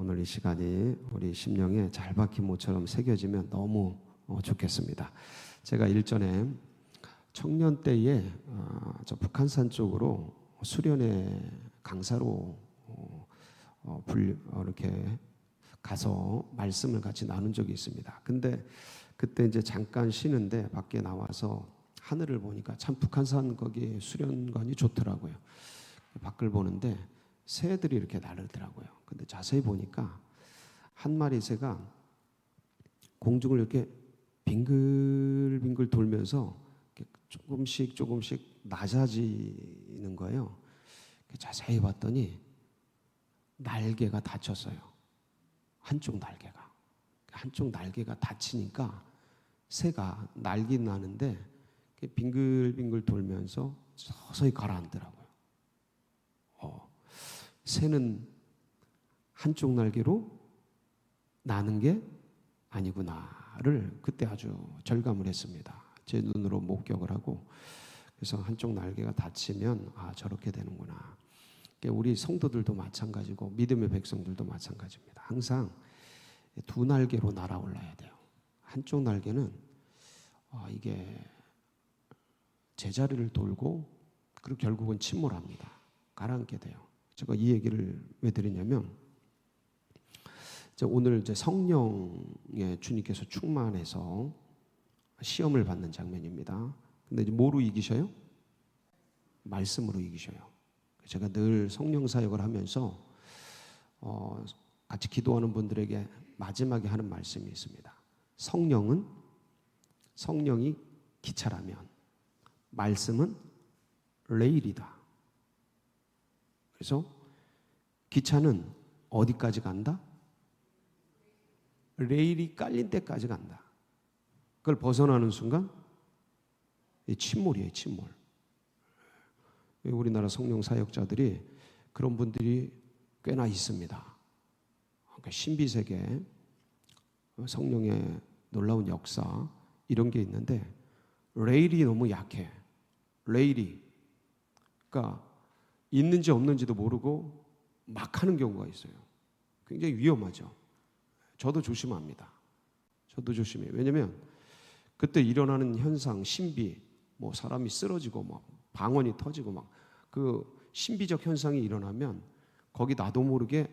오늘 이 시간이 우리 심령에 잘 박힌 모처럼 새겨지면 너무 좋겠습니다. 제가 일전에 청년 때에 저 북한산 쪽으로 수련회 강사로 이렇게 가서 말씀을 같이 나눈 적이 있습니다. 근데 그때 이제 잠깐 쉬는데 밖에 나와서 하늘을 보니까 참 북한산 거기 수련관이 좋더라고요. 밖을 보는데 새들이 이렇게 나르더라고요. 근데 자세히 보니까 한 마리 새가 공중을 이렇게 빙글빙글 돌면서 이렇게 조금씩 낮아지는 거예요. 자세히 봤더니 날개가 다쳤어요. 한쪽 날개가 다치니까 새가 날긴 나는데 빙글빙글 돌면서 서서히 가라앉더라고요. 새는 한쪽 날개로 나는 게 아니구나를 그때 아주 절감을 했습니다. 제 눈으로 목격을 하고, 그래서 한쪽 날개가 다치면 저렇게 되는구나. 우리 성도들도 마찬가지고 믿음의 백성들도 마찬가지입니다. 항상 두 날개로 날아올라야 돼요. 한쪽 날개는 이게 제자리를 돌고 그리고 결국은 침몰합니다. 가라앉게 돼요. 제가 이 얘기를 왜 드리냐면, 오늘 이제 성령에 주님께서 충만해서 시험을 받는 장면입니다. 근데 이제 뭐로 이기셔요? 말씀으로 이기셔요. 제가 늘 성령 사역을 하면서 같이 기도하는 분들에게 마지막에 하는 말씀이 있습니다. 성령이 기차라면 말씀은 레일이다. 그래서 기차는 어디까지 간다? 레일이 깔린 데까지 간다. 그걸 벗어나는 순간 침몰이에요, 침몰. 우리나라 성령 사역자들이 그런 분들이 꽤나 있습니다. 그러니까 신비세계, 성령의 놀라운 역사 이런 게 있는데 레일이 너무 약해. 레일이 그러니까 있는지 없는지도 모르고 막 하는 경우가 있어요. 굉장히 위험하죠. 저도 조심합니다. 저도 조심해요. 왜냐하면 그때 일어나는 현상, 신비, 뭐 사람이 쓰러지고 막 방언이 터지고 막 그 신비적 현상이 일어나면 거기 나도 모르게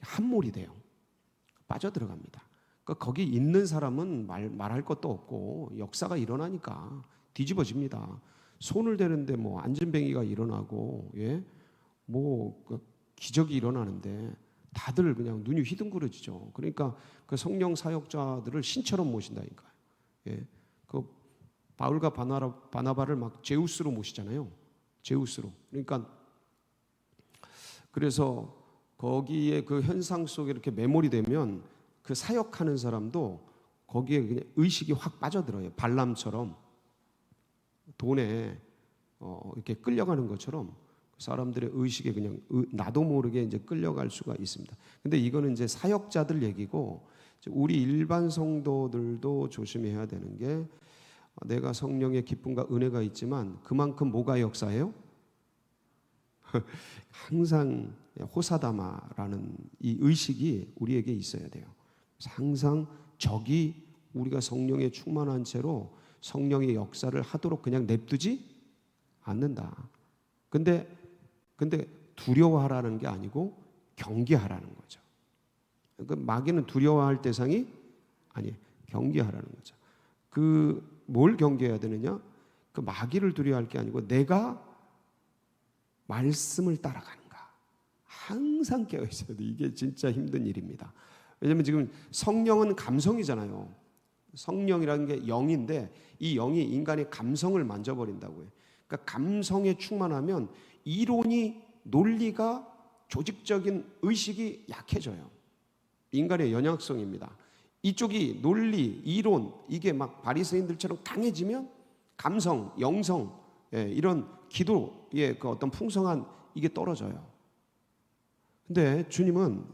함몰이 돼요. 빠져들어갑니다. 그러니까 거기 있는 사람은 말할 것도 없고 역사가 일어나니까 뒤집어집니다. 손을 대는데 뭐 안진뱅이가 일어나고 뭐 기적이 일어나는데 다들 그냥 눈이 휘둥그러지죠. 그러니까 그 성령 사역자들을 신처럼 모신다니까요. 그 바울과 바나바를 막 제우스로 모시잖아요. 제우스로. 그러니까 그래서 거기에 그 현상 속에 이렇게 매몰이 되면 그 사역하는 사람도 거기에 그냥 의식이 확 빠져들어요. 발람처럼 돈에 이렇게 끌려가는 것처럼 사람들의 의식에 그냥 나도 모르게 이제 끌려갈 수가 있습니다. 근데 이거는 이제 사역자들 얘기고, 우리 일반 성도들도 조심해야 되는 게, 내가 성령의 기쁨과 은혜가 있지만 그만큼 뭐가 역사해요? 항상 호사다마라는 이 의식이 우리에게 있어야 돼요. 항상 적이 우리가 성령에 충만한 채로 성령의 역사를 하도록 그냥 냅두지 않는다. 근데 두려워하라는 게 아니고 경계하라는 거죠. 그 마귀는 두려워할 대상이 아니에요. 경계하라는 거죠. 뭘 경계해야 되느냐? 그 마귀를 두려워할 게 아니고 내가 말씀을 따라가는가. 항상 깨어 있어야 돼. 이게 진짜 힘든 일입니다. 왜냐하면 지금 성령은 감성이잖아요. 성령이라는 게 영인데 이 영이 인간의 감성을 만져버린다고요. 그러니까 감성에 충만하면 이론이, 논리가, 조직적인 의식이 약해져요. 인간의 연약성입니다. 이쪽이 논리, 이론, 이게 막 바리새인들처럼 강해지면 감성, 영성, 이런 기도의 그 어떤 풍성한 이게 떨어져요. 근데 주님은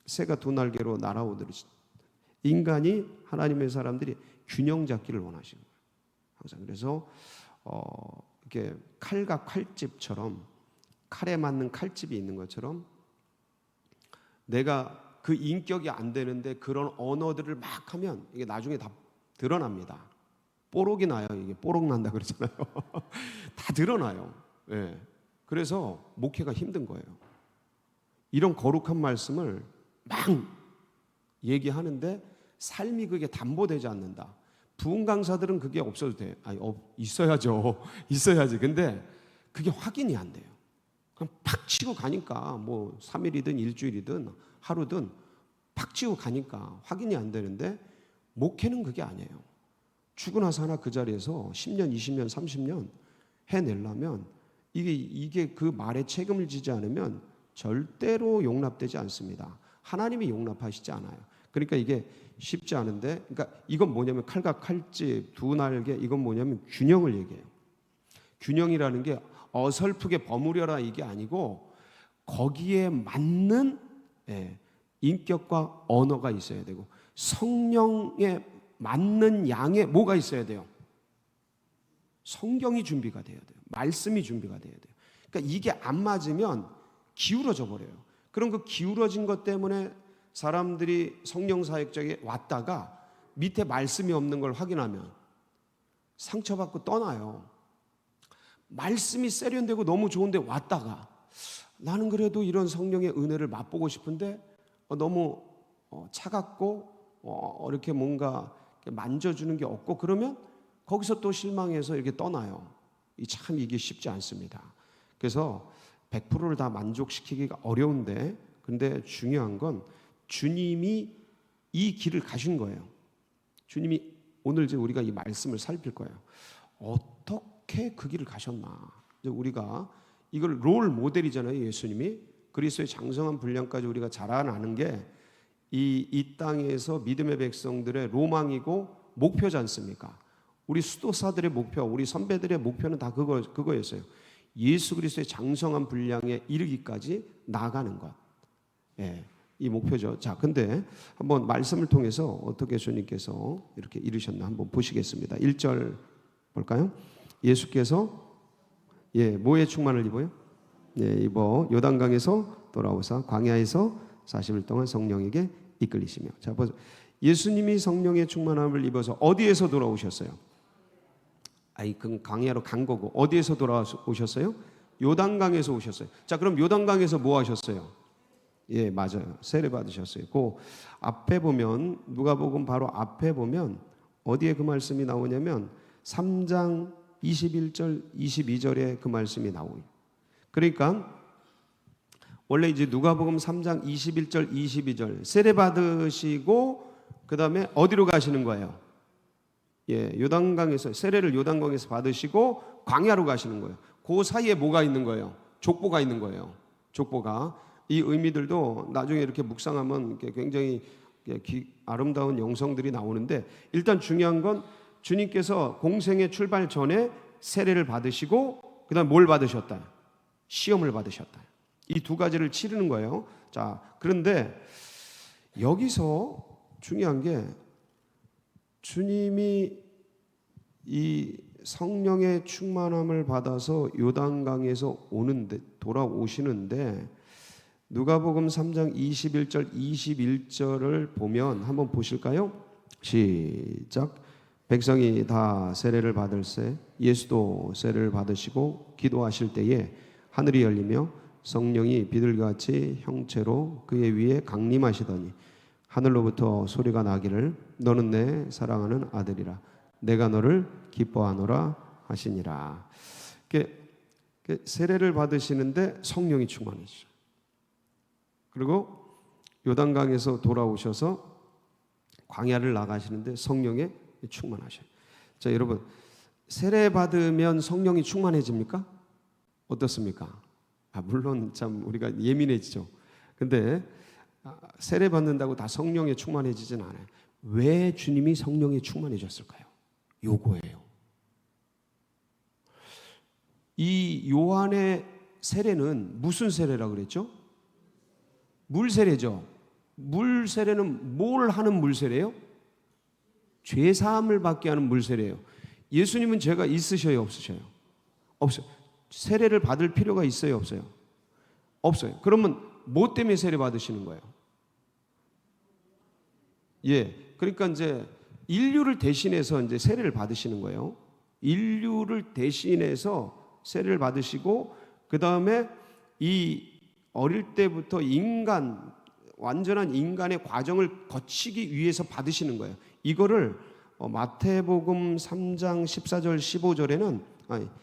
새가 두 날개로 날아오듯이 인간이, 하나님의 사람들이 균형 잡기를 원하시는 거예요. 항상. 그래서 이렇게 칼과 칼집처럼, 칼에 맞는 칼집이 있는 것처럼 내가 그 인격이 안 되는데 그런 언어들을 막 하면 이게 나중에 다 드러납니다. 뽀록이 나요. 이게 뽀록 난다 그러잖아요. 다 드러나요. 예. 그래서 목회가 힘든 거예요. 이런 거룩한 말씀을 막 얘기하는데 삶이 그게 담보되지 않는다. 부흥 강사들은 그게 없어도 돼. 아니, 있어야죠. 있어야지. 근데 그게 확인이 안 돼요. 그냥 팍 치고 가니까 뭐 3일이든 일주일이든 하루든 팍 치고 가니까 확인이 안 되는데 목회는 그게 아니에요. 죽으나 사나 그 자리에서 10년, 20년, 30년 해내려면 이게 그 말에 책임을 지지 않으면 절대로 용납되지 않습니다. 하나님이 용납하시지 않아요. 그러니까 이게 쉽지 않은데, 그러니까 이건 뭐냐면 칼과 칼집, 두 날개, 이건 뭐냐면 균형을 얘기해요. 균형이라는 게 어설프게 버무려라 이게 아니고 거기에 맞는 인격과 언어가 있어야 되고 성령에 맞는 양의 뭐가 있어야 돼요? 성경이 준비가 돼야 돼요. 말씀이 준비가 돼야 돼요. 그러니까 이게 안 맞으면 기울어져 버려요. 그럼 그 기울어진 것 때문에 사람들이 성령 사역자에게 왔다가 밑에 말씀이 없는 걸 확인하면 상처받고 떠나요. 말씀이 세련되고 너무 좋은데 왔다가 나는 그래도 이런 성령의 은혜를 맛보고 싶은데 너무 차갑고 이렇게 뭔가 만져주는 게 없고 그러면 거기서 또 실망해서 이렇게 떠나요. 참 이게 쉽지 않습니다. 그래서 100%를 다 만족시키기가 어려운데 근데 중요한 건 주님이 이 길을 가신 거예요. 주님이 오늘 이제 우리가 이 말씀을 살필 거예요. 어떻게 그 길을 가셨나? 이제 우리가 이걸 롤 모델이잖아요. 예수님이 그리스도의 장성한 분량까지 우리가 자라나는 게 이 땅에서 믿음의 백성들의 로망이고 목표지 않습니까? 우리 수도사들의 목표, 우리 선배들의 목표는 다 그거였어요. 예수 그리스도의 장성한 분량에 이르기까지 나아가는 것. 예, 이 목표죠. 자, 근데 한번 말씀을 통해서 어떻게 주님께서 이렇게 이루셨나 한번 보시겠습니다. 1절 볼까요? 예수께서 뭐에 충만을 입어요? 입어 요단강에서 돌아오사 광야에서 40일 동안 성령에게 이끌리시며. 자, 보세요. 예수님이 성령의 충만함을 입어서 어디에서 돌아오셨어요? 그 광야로 간 거고 어디에서 돌아오셨어요? 요단강에서 오셨어요. 자, 그럼 요단강에서 뭐 하셨어요? 예, 맞아요. 세례 받으셨어요. 그 앞에 보면 누가복음 바로 앞에 보면 어디에 그 말씀이 나오냐면 3장 21절 22절에 그 말씀이 나오요. 그러니까 원래 이제 누가복음 3장 21절 22절 세례 받으시고 그다음에 어디로 가시는 거예요? 요단강에서 세례를 요단강에서 받으시고 광야로 가시는 거예요. 그 사이에 뭐가 있는 거예요? 족보가 있는 거예요. 족보가. 이 의미들도 나중에 이렇게 묵상하면 굉장히 아름다운 영성들이 나오는데 일단 중요한 건 주님께서 공생의 출발 전에 세례를 받으시고 그다음 뭘 받으셨다? 시험을 받으셨다. 이 두 가지를 치르는 거예요. 자, 그런데 여기서 중요한 게 주님이 이 성령의 충만함을 받아서 요단강에서 돌아오시는데 누가복음 3장 21절 21절을 보면 한번 보실까요? 시작. 백성이 다 세례를 받을새 예수도 세례를 받으시고 기도하실 때에 하늘이 열리며 성령이 비둘기같이 형체로 그의 위에 강림하시더니 하늘로부터 소리가 나기를 너는 내 사랑하는 아들이라 내가 너를 기뻐하노라 하시니라. 세례를 받으시는데 성령이 충만해지죠. 그리고 요단강에서 돌아오셔서 광야를 나가시는데 성령에 충만하셔요. 자, 여러분 세례 받으면 성령이 충만해집니까? 어떻습니까? 물론 참 우리가 예민해지죠. 근데 세례 받는다고 다 성령에 충만해지진 않아요. 왜 주님이 성령에 충만해졌을까요? 요거예요. 이 요한의 세례는 무슨 세례라고 그랬죠? 물 세례죠. 물 세례는 뭘 하는 물 세례예요? 죄 사함을 받게 하는 물 세례예요. 예수님은 죄가 있으셔요, 없으셔요? 없어요. 세례를 받을 필요가 있어요, 없어요? 없어요. 그러면 뭐 때문에 세례 받으시는 거예요? 예, 그러니까 이제 인류를 대신해서 이제 세례를 받으시는 거예요. 인류를 대신해서 세례를 받으시고, 그 다음에 이 어릴 때부터 완전한 인간의 과정을 거치기 위해서 받으시는 거예요. 이거를 마태복음 3장 14절 15절에는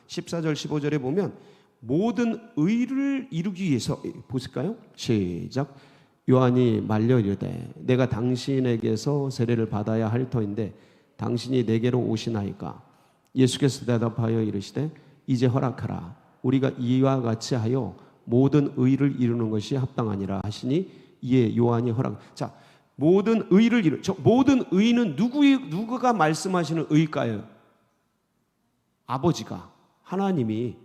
14절 15절에 보면 모든 의를 이루기 위해서, 보실까요? 시작. 요한이 말려 이르되 내가 당신에게서 세례를 받아야 할 터인데 당신이 내게로 오시나이까. 예수께서 대답하여 이르시되 이제 허락하라. 우리가 이와 같이 하여 모든 의를 이루는 것이 합당하니라 하시니 이에 요한이 허락. 자, 모든 의를 모든 의는 누구가 말씀하시는 의일까요? 아버지가, 하나님이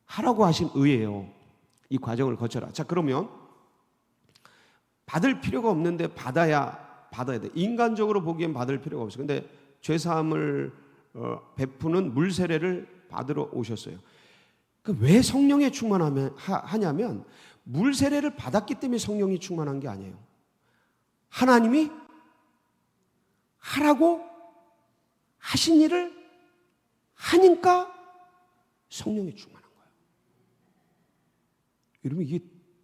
하라고 하신 의예요. 이 과정을 거쳐라. 자, 그러면 받을 필요가 없는데 받아야 돼. 인간적으로 보기엔 받을 필요가 없어요. 근데 죄사함을 베푸는 물세례를 받으러 오셨어요. 왜 성령에 충만하냐면 물세례를 받았기 때문에 성령이 충만한 게 아니에요. 하나님이 하라고 하신 일을 하니까 성령이 충만한 거예요. 여러분, 이게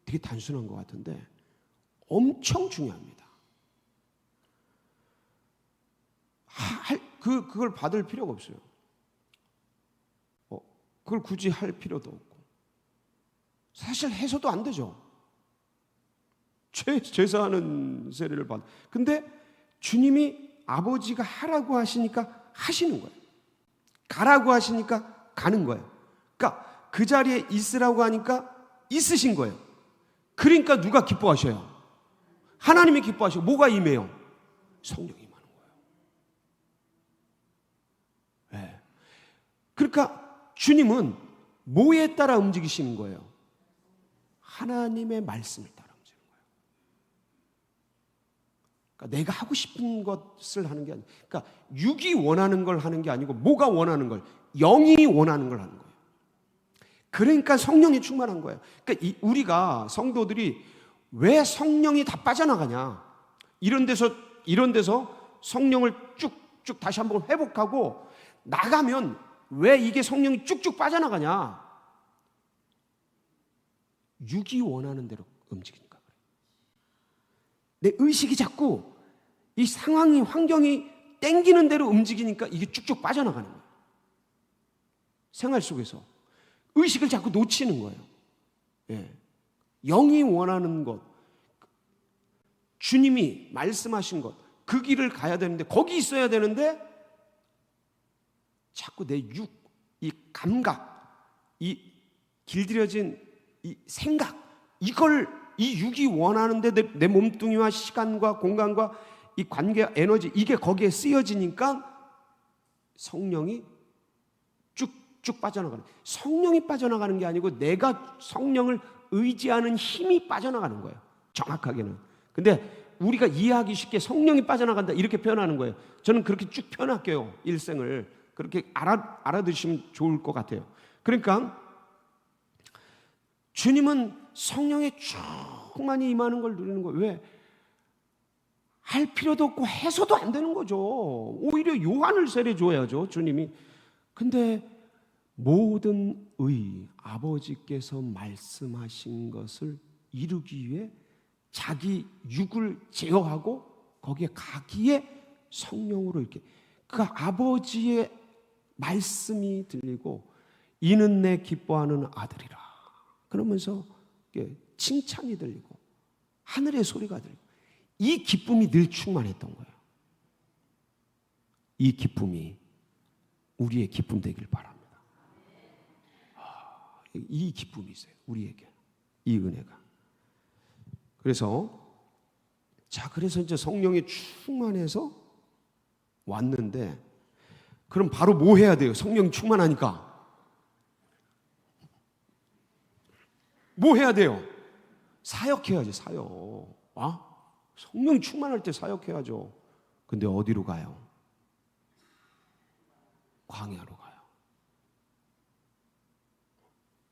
되게 단순한 것 같은데 엄청 중요합니다. 그걸 받을 필요가 없어요. 그걸 굳이 할 필요도 없고, 사실 해서도 안 되죠. 죄사하는 세례를 받. 근데 주님이 아버지가 하라고 하시니까 하시는 거예요. 가라고 하시니까 가는 거예요. 그러니까 그 자리에 있으라고 하니까 있으신 거예요. 그러니까 누가 기뻐하셔요? 하나님이 기뻐하시고. 뭐가 임해요? 성령이 임하는 거예요. 네. 그러니까 주님은 뭐에 따라 움직이시는 거예요? 하나님의 말씀을 따라 움직이는 거예요. 그러니까 내가 하고 싶은 것을 하는 게 아니고, 그러니까 육이 원하는 걸 하는 게 아니고, 뭐가 원하는 걸? 영이 원하는 걸 하는 거예요. 그러니까 성령이 충만한 거예요. 그러니까 우리가 성도들이 왜 성령이 다 빠져나가냐? 이런 데서 성령을 쭉쭉 다시 한번 회복하고 나가면 왜 이게 성령이 쭉쭉 빠져나가냐? 육이 원하는 대로 움직이니까 그래요. 내 의식이 자꾸 이 상황이, 환경이 땡기는 대로 움직이니까 이게 쭉쭉 빠져나가는 거예요. 생활 속에서 의식을 자꾸 놓치는 거예요. 예. 영이 원하는 것, 주님이 말씀하신 것, 그 길을 가야 되는데, 거기 있어야 되는데 자꾸 내 육, 이 감각, 이 길들여진 이 생각, 이 육이 원하는데 내 몸뚱이와 시간과 공간과 이 관계, 에너지, 이게 거기에 쓰여지니까 성령이 쭉쭉 빠져나가는. 성령이 빠져나가는 게 아니고 내가 성령을 의지하는 힘이 빠져나가는 거예요. 정확하게는. 근데 우리가 이해하기 쉽게 성령이 빠져나간다 이렇게 표현하는 거예요. 저는 그렇게 쭉 표현할게요. 일생을 그렇게 알아두시면 좋을 것 같아요. 그러니까 주님은 성령에 충만히 임하는 걸 누리는 거예요. 왜? 할 필요도 없고 해서도 안 되는 거죠. 오히려 요한을 세례 줘야죠, 주님이. 근데 모든 아버지께서 말씀하신 것을 이루기 위해 자기 육을 제어하고 거기에 가기에 성령으로 이렇게, 그 아버지의 말씀이 들리고 이는 내 기뻐하는 아들이라 그러면서 칭찬이 들리고 하늘의 소리가 들리고, 이 기쁨이 늘 충만했던 거예요. 이 기쁨이 우리의 기쁨 되길 바랍니다. 이 기쁨이 있어요, 우리에게. 이 은혜가. 그래서 이제 성령이 충만해서 왔는데, 그럼 바로 뭐 해야 돼요? 성령이 충만하니까 뭐 해야 돼요? 사역해야지, 사역. 성령이 충만할 때 사역해야죠. 근데 어디로 가요? 광야로 가요.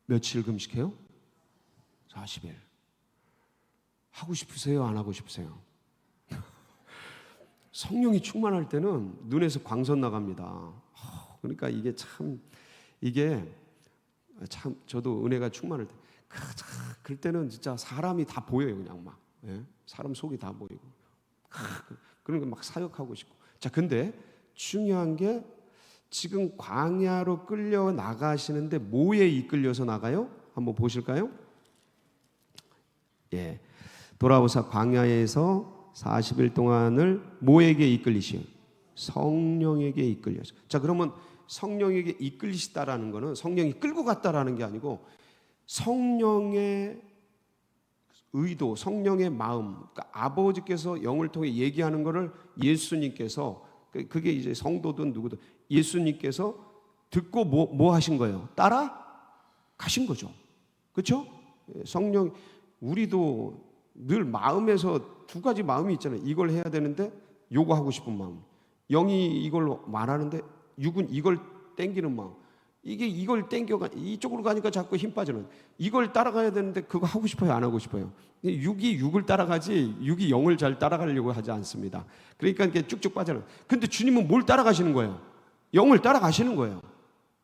며칠 금식해요? 40일. 하고 싶으세요? 안 하고 싶으세요? 성령이 충만할 때는 눈에서 광선 나갑니다. 그러니까 이게 참 저도 은혜가 충만할 때 그럴 때는 진짜 사람이 다 보여요. 그냥 막 사람 속이 다 보이고 그런 거 막 사역하고 싶고. 자, 근데 중요한 게 지금 광야로 끌려 나가시는데 뭐에 이끌려서 나가요? 한번 보실까요? 예, 돌아오사 광야에서 40일 동안을 뭐에게 이끌리시요? 성령에게 이끌려서. 자, 그러면 성령에게 이끌리시다라는 것은 성령이 끌고 갔다라는 게 아니고 성령의 의도, 성령의 마음, 그러니까 아버지께서 영을 통해 얘기하는 것을 예수님께서, 그게 이제 성도든 누구든 예수님께서 듣고 뭐 하신 거예요? 따라 가신 거죠. 그렇죠? 성령, 우리도 늘 마음에서 두 가지 마음이 있잖아요. 이걸 해야 되는데 요거 하고 싶은 마음, 영이 이걸 말하는데 육은 이걸 땡기는 마음. 이게 이걸 땡겨가 이쪽으로 가니까 자꾸 힘 빠지는. 이걸 따라가야 되는데 그거 하고 싶어요, 안 하고 싶어요? 육이 육을 따라가지 육이 영을 잘 따라가려고 하지 않습니다. 그러니까 이게 쭉쭉 빠져는. 근데 주님은 뭘 따라가시는 거예요? 영을 따라가시는 거예요.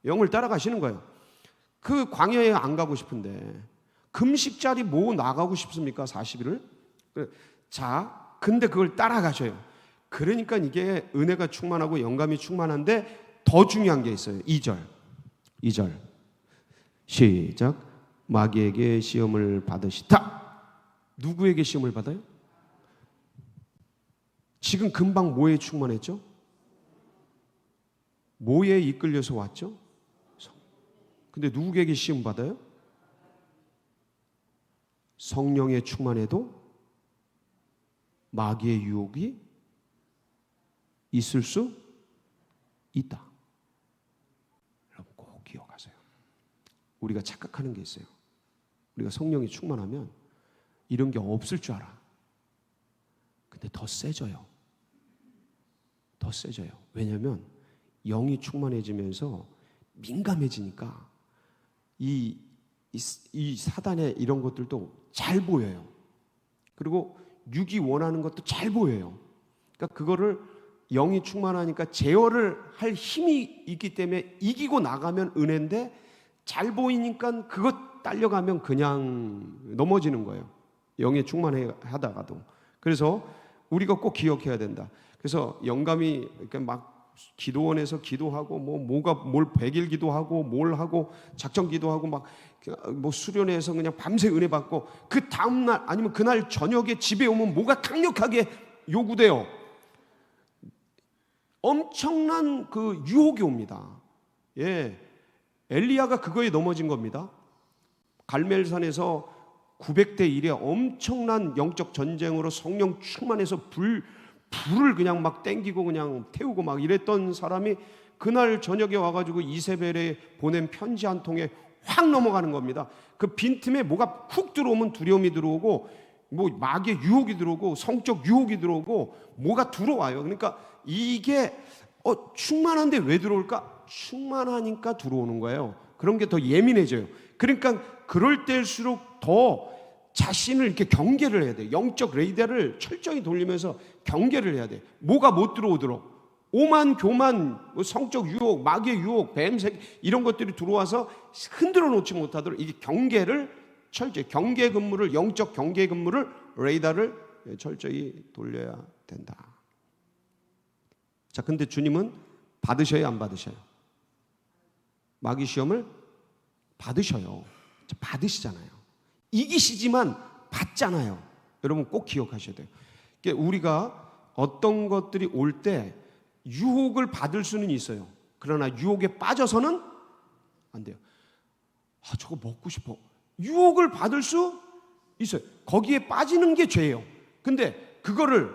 영을 따라가시는 거예요. 그 광야에 안 가고 싶은데 금식 자리 뭐 나가고 싶습니까? 40일을? 자, 근데 그걸 따라가셔요. 그러니까 이게 은혜가 충만하고 영감이 충만한데 더 중요한 게 있어요. 2절 시작. 마귀에게 시험을 받으시다. 누구에게 시험을 받아요? 지금 금방 뭐에 충만했죠? 뭐에 이끌려서 왔죠? 근데 누구에게 시험 받아요? 성령에 충만해도 마귀의 유혹이 있을 수 있다. 여러분 꼭 기억하세요. 우리가 착각하는 게 있어요. 우리가 성령이 충만하면 이런 게 없을 줄 알아. 근데 더 세져요. 더 세져요. 왜냐하면 영이 충만해지면서 민감해지니까 이 사단의 이런 것들도 잘 보여요. 그리고 육이 원하는 것도 잘 보여요. 그러니까 그거를 영이 충만하니까 제어를 할 힘이 있기 때문에 이기고 나가면 은혜인데 잘 보이니까 그것 딸려가면 그냥 넘어지는 거예요. 영에 충만해 하다가도. 그래서 우리가 꼭 기억해야 된다. 그래서 영감이 이렇게 막 기도원에서 기도하고 뭘 100일 기도하고 뭘 하고 작전 기도하고 막 수련회에서 그냥 밤새 은혜 받고 그 다음날 아니면 그날 저녁에 집에 오면 뭐가 강력하게 요구돼요. 엄청난 그 유혹이 옵니다. 예, 엘리야가 그거에 넘어진 겁니다. 갈멜산에서 900대 1의 엄청난 영적 전쟁으로 성령 충만해서 불을 그냥 막 땡기고 그냥 태우고 막 이랬던 사람이 그날 저녁에 와가지고 이세벨에 보낸 편지 한 통에 확 넘어가는 겁니다. 그 빈틈에 뭐가 훅 들어오면 두려움이 들어오고 뭐 마귀의 유혹이 들어오고 성적 유혹이 들어오고 뭐가 들어와요. 그러니까 이게 충만한데 왜 들어올까? 충만하니까 들어오는 거예요. 그런 게 더 예민해져요. 그러니까 그럴 때일수록 더 자신을 이렇게 경계를 해야 돼요. 영적 레이더를 철저히 돌리면서 경계를 해야 돼요. 뭐가 못 들어오도록. 오만 교만, 성적 유혹, 마귀의 유혹, 뱀색 이런 것들이 들어와서 흔들어 놓지 못하도록 이게 경계를 철저히 경계 근무를 영적 경계 근무를 레이더를 철저히 돌려야 된다. 자, 근데 주님은 받으셔요, 안 받으셔요? 마귀 시험을 받으셔요. 받으시잖아요. 이기시지만 받잖아요. 여러분 꼭 기억하셔야 돼요. 우리가 어떤 것들이 올 때 유혹을 받을 수는 있어요. 그러나 유혹에 빠져서는 안 돼요. 저거 먹고 싶어. 유혹을 받을 수 있어요. 거기에 빠지는 게 죄예요. 근데 그거를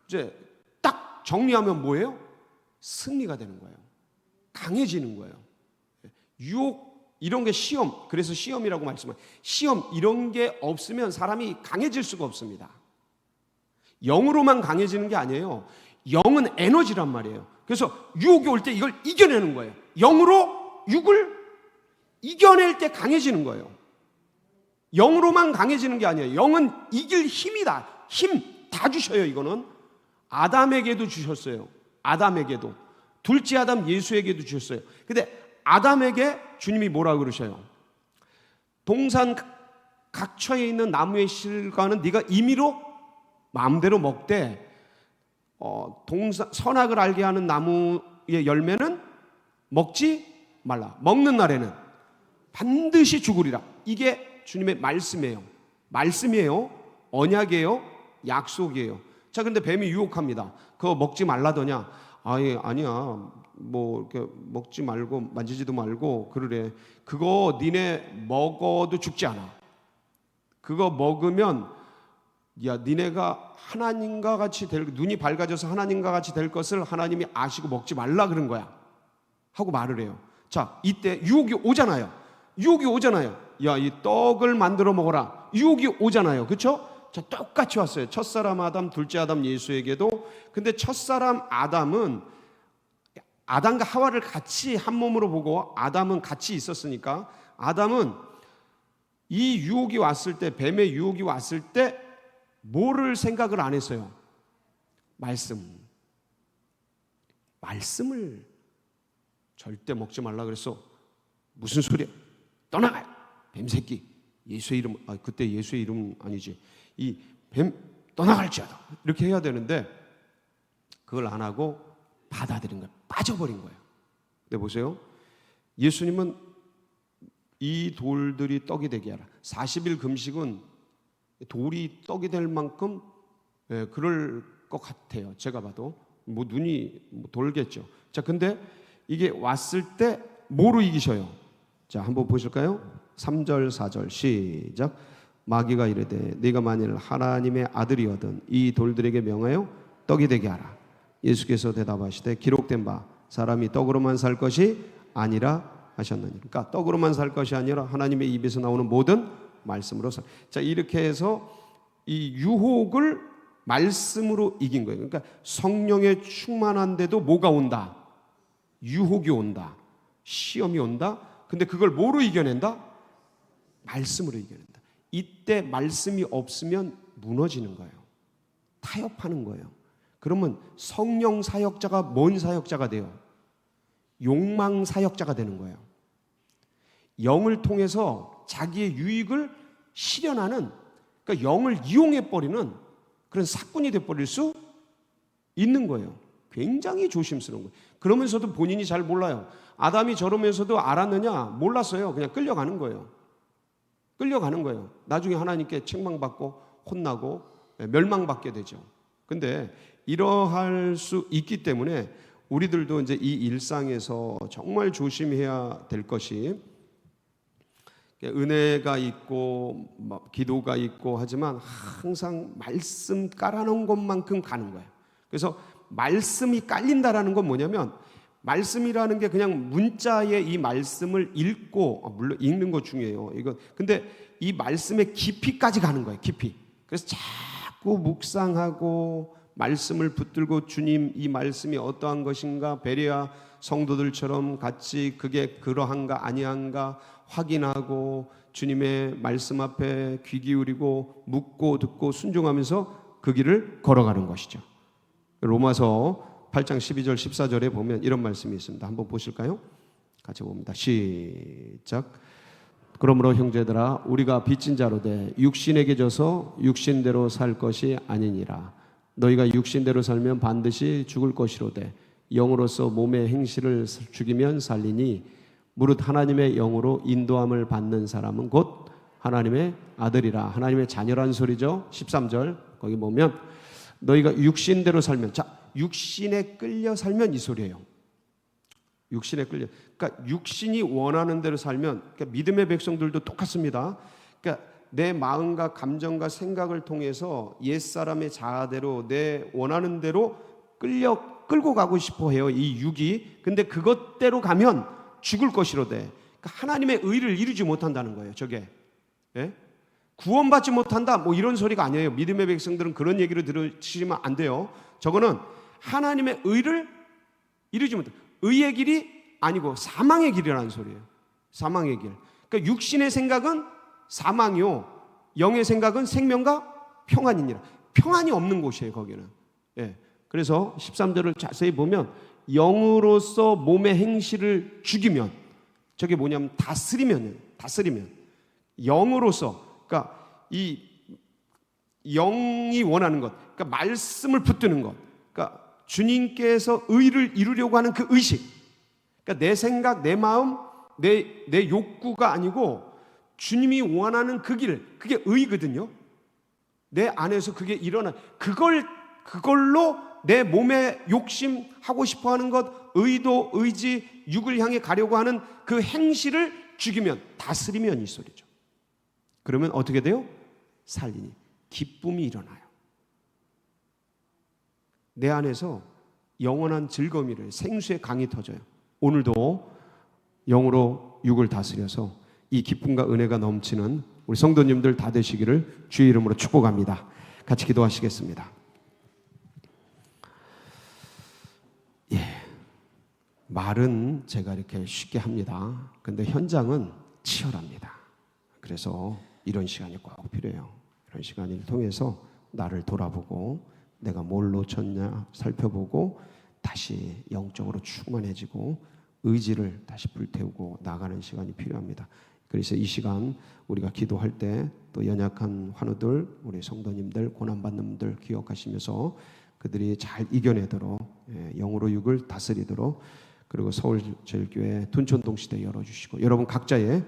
이제 딱 정리하면 뭐예요? 승리가 되는 거예요. 강해지는 거예요. 유혹 이런 게 시험, 그래서 시험이라고 말씀해요. 시험 이런 게 없으면 사람이 강해질 수가 없습니다. 영으로만 강해지는 게 아니에요. 영은 에너지란 말이에요. 그래서 유혹이 올 때 이걸 이겨내는 거예요. 영으로 육을 이겨낼 때 강해지는 거예요. 영으로만 강해지는 게 아니에요. 영은 이길 힘이다. 힘 다 주셔요. 이거는 아담에게도 주셨어요. 아담에게도. 둘째 아담 예수에게도 주셨어요. 근데 아담에게 주님이 뭐라고 그러셔요? 동산 각처에 있는 나무의 실과는 네가 임의로 마음대로 먹되 선악을 알게 하는 나무의 열매는 먹지 말라. 먹는 날에는 반드시 죽으리라. 이게 주님의 말씀이에요. 말씀이에요. 언약이에요. 약속이에요. 자, 근데 뱀이 유혹합니다. 그거 먹지 말라더냐? 아니야. 뭐 이렇게 먹지 말고 만지지도 말고 그러래. 그거 니네 먹어도 죽지 않아. 그거 먹으면 니네가 하나님과 같이 눈이 밝아져서 하나님과 같이 될 것을 하나님이 아시고 먹지 말라 그런 거야 하고 말을 해요. 자, 이때 유혹이 오잖아요. 야, 이 떡을 만들어 먹어라. 유혹이 오잖아요. 그렇죠? 자, 똑같이 왔어요. 첫사람 아담, 둘째 아담 예수에게도. 근데 첫사람 아담은 아담과 하와를 같이 한 몸으로 보고 아담은 같이 있었으니까 아담은 이 유혹이 왔을 때, 뱀의 유혹이 왔을 때 뭐를 생각을 안 했어요? 말씀을 절대 먹지 말라 그랬어. 무슨 소리야? 떠나가요. 뱀새끼. 예수의 이름, 그때 예수의 이름 아니지. 이 뱀 떠나갈지어다. 이렇게 해야 되는데 그걸 안 하고 받아들인 거예요. 빠져버린 거예요. 근데 보세요. 예수님은 이 돌들이 떡이 되게 하라. 40일 금식은 돌이 떡이 될 만큼 그럴 것 같아요. 제가 봐도 뭐 눈이 돌겠죠. 자, 근데 이게 왔을 때 뭐로 이기셔요? 자, 한번 보실까요? 3절 4절 시작. 마귀가 이르되 네가 만일 하나님의 아들이거든 이 돌들에게 명하여 떡이 되게 하라. 예수께서 대답하시되 기록된 바 사람이 떡으로만 살 것이 아니라 하셨느니. 그러니까 떡으로만 살 것이 아니라 하나님의 입에서 나오는 모든 말씀으로 살. 자, 이렇게 해서 이 유혹을 말씀으로 이긴 거예요. 그러니까 성령에 충만한데도 뭐가 온다? 유혹이 온다. 시험이 온다. 근데 그걸 뭐로 이겨낸다? 말씀으로 이겨낸다. 이때 말씀이 없으면 무너지는 거예요. 타협하는 거예요. 그러면 성령 사역자가 뭔 사역자가 돼요? 욕망 사역자가 되는 거예요. 영을 통해서 자기의 유익을 실현하는, 그러니까 영을 이용해버리는 그런 사꾼이 돼버릴 수 있는 거예요. 굉장히 조심스러운 거예요. 그러면서도 본인이 잘 몰라요. 아담이 저러면서도 알았느냐? 몰랐어요. 그냥 끌려가는 거예요. 나중에 하나님께 책망받고 혼나고 멸망받게 되죠. 근데 이러할 수 있기 때문에 우리들도 이제 이 일상에서 정말 조심해야 될 것이, 은혜가 있고 기도가 있고 하지만 항상 말씀 깔아놓은 것만큼 가는 거예요. 그래서 말씀이 깔린다라는 건 뭐냐면, 말씀이라는 게 그냥 문자에 이 말씀을 읽고, 물론 읽는 거 중요해요. 이거 근데 이 말씀의 깊이까지 가는 거예요. 깊이. 그래서 자꾸 묵상하고 말씀을 붙들고 주님 이 말씀이 어떠한 것인가, 베레아 성도들처럼 같이 그게 그러한가 아니한가 확인하고 주님의 말씀 앞에 귀 기울이고 묻고 듣고 순종하면서 그 길을 걸어가는 것이죠. 로마서 8장 12절 14절에 보면 이런 말씀이 있습니다. 한번 보실까요? 같이 봅니다. 시작. 그러므로 형제들아 우리가 빚진 자로 돼 육신에게 져서 육신대로 살 것이 아니니라. 너희가 육신대로 살면 반드시 죽을 것이로되 영으로서 몸의 행실을 죽이면 살리니 무릇 하나님의 영으로 인도함을 받는 사람은 곧 하나님의 아들이라. 하나님의 자녀란 소리죠. 13절 거기 보면 너희가 육신대로 살면, 자, 육신에 끌려 살면 이 소리예요. 육신에 끌려. 그러니까 육신이 원하는 대로 살면, 그러니까 믿음의 백성들도 똑같습니다. 그러니까 내 마음과 감정과 생각을 통해서 옛사람의 자아대로 내 원하는 대로 끌고 가고 싶어 해요, 이 육이. 근데 그것대로 가면 죽을 것이로되. 그러니까 하나님의 의를 이루지 못한다는 거예요, 저게. 예? 구원받지 못한다, 뭐 이런 소리가 아니에요. 믿음의 백성들은 그런 얘기를 들으시면 안 돼요. 저거는 하나님의 의를 이루지 못한다. 의의 길이 아니고 사망의 길이라는 소리예요. 사망의 길. 그러니까 육신의 생각은 사망이요, 영의 생각은 생명과 평안이니라. 평안이 없는 곳이에요, 거기는. 예. 그래서 13절을 자세히 보면 영으로서 몸의 행실을 죽이면, 저게 뭐냐면 다스리면 영으로서, 그러니까 이 영이 원하는 것, 그러니까 말씀을 붙드는 것, 그러니까 주님께서 의를 이루려고 하는 그 의식, 그러니까 내 생각, 내 마음, 내 욕구가 아니고 주님이 원하는 그 길, 그게 의거든요. 내 안에서 그게 일어나, 그걸로 내 몸의 욕심, 하고 싶어하는 것, 의도, 의지, 육을 향해 가려고 하는 그 행실을 죽이면, 다스리면 이 소리죠. 그러면 어떻게 돼요? 살리니 기쁨이 일어나요. 내 안에서 영원한 즐거움이 일어나요. 생수의 강이 터져요. 오늘도 영으로 육을 다스려서 이 기쁨과 은혜가 넘치는 우리 성도님들 다 되시기를 주의 이름으로 축복합니다. 같이 기도하시겠습니다. 말은 제가 이렇게 쉽게 합니다. 근데 현장은 치열합니다. 그래서 이런 시간이 꼭 필요해요. 이런 시간을 통해서 나를 돌아보고 내가 뭘 놓쳤냐 살펴보고 다시 영적으로 충만해지고 의지를 다시 불태우고 나가는 시간이 필요합니다. 그래서 이 시간 우리가 기도할 때 또 연약한 환우들, 우리 성도님들, 고난받는 분들 기억하시면서 그들이 잘 이겨내도록, 영으로 육을 다스리도록, 그리고 서울제일교회 둔촌동시대 열어주시고, 여러분 각자의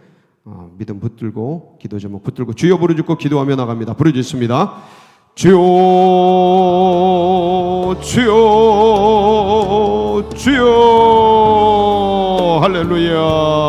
믿음 붙들고 기도 제목 붙들고 주여 부르짖고 기도하며 나갑니다. 부르짖습니다. 주여 주여 주여. 할렐루야.